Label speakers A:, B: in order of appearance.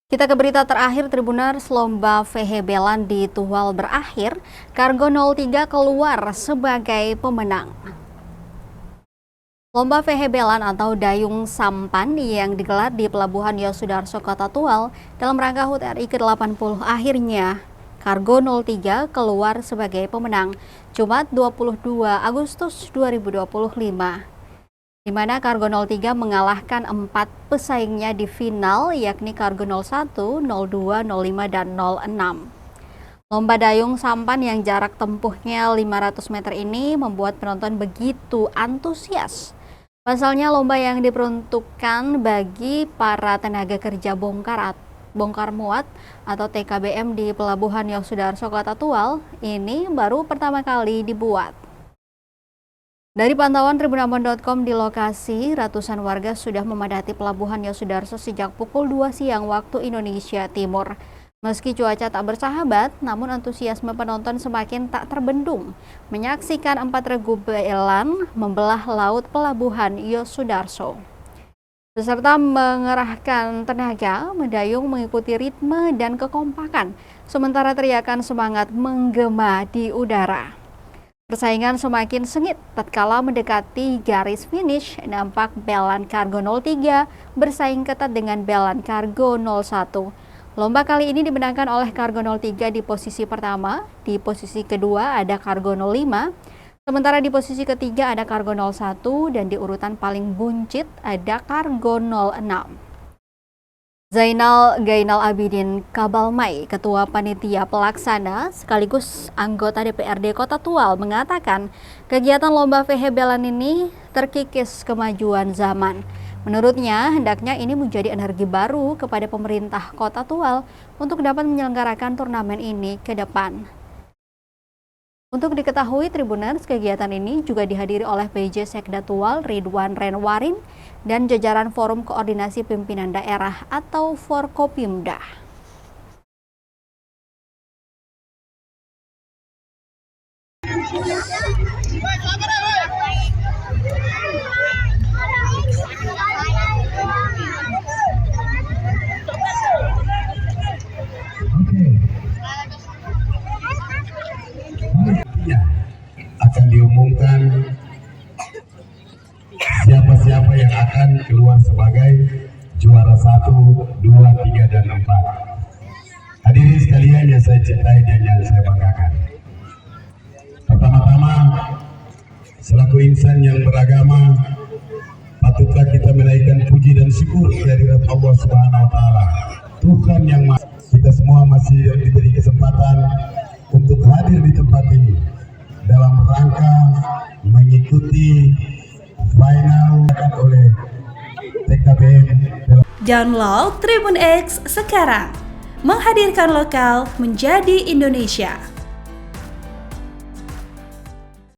A: Kita ke berita terakhir, Tribuners. Lomba Vehebelan di Tual berakhir, Kargo 03 keluar sebagai pemenang. Lomba Vehebelan atau Dayung Sampan yang digelar di Pelabuhan Yosudarso, Kota Tual dalam rangka HUT RI ke-80 akhirnya Kargo 03 keluar sebagai pemenang Jumat 22 Agustus 2025. Di mana Kargo 03 mengalahkan 4 pesaingnya di final, yakni Kargo 01, 02, 05, dan 06. Lomba Dayung Sampan yang jarak tempuhnya 500 meter ini membuat penonton begitu antusias. Pasalnya lomba yang diperuntukkan bagi para tenaga kerja bongkar muat atau TKBM di Pelabuhan Yosudarso, Kota Tual ini baru pertama kali dibuat. Dari pantauan tribunambon.com di lokasi, ratusan warga sudah memadati Pelabuhan Yosudarso sejak pukul 2 siang waktu Indonesia Timur. Meski cuaca tak bersahabat, namun antusiasme penonton semakin tak terbendung menyaksikan 4 regu belan membelah laut Pelabuhan Yosudarso. Peserta mengerahkan tenaga, mendayung mengikuti ritme dan kekompakan, sementara teriakan semangat menggema di udara. Persaingan semakin sengit tatkala mendekati garis finish, nampak belan Kargo 03 bersaing ketat dengan belan Kargo 01. Lomba kali ini dimenangkan oleh Kargo 03 di posisi pertama, di posisi kedua ada Kargo 05, sementara di posisi ketiga ada Kargo 01 dan di urutan paling buncit ada Kargo 06. Zainal Gainal Abidin Kabalmai, Ketua Panitia Pelaksana sekaligus anggota DPRD Kota Tual, mengatakan kegiatan Lomba Vehebelan ini terkikis kemajuan zaman. Menurutnya, hendaknya ini menjadi energi baru kepada pemerintah Kota Tual untuk dapat menyelenggarakan turnamen ini ke depan. Untuk diketahui, Tribuners, kegiatan ini juga dihadiri oleh PJ Sekda Tual Ridwan Renwarin dan jajaran Forum Koordinasi Pimpinan Daerah atau Forkopimda.
B: Akan diumumkan siapa-siapa yang akan keluar sebagai juara 1, 2, 3, dan 4. Hadirin sekalian yang saya cintai dan yang saya banggakan. Pertama-tama, selaku insan yang beragama, patutlah kita menaikkan puji dan syukur kehadirat Allah Subhanahu wa Ta'ala. Tuhan yang kita semua masih diberi kesempatan untuk hadir di tempat ini dalam rangka mengikuti final oleh TKBM.
C: Download Tribun X sekarang, menghadirkan lokal menjadi Indonesia.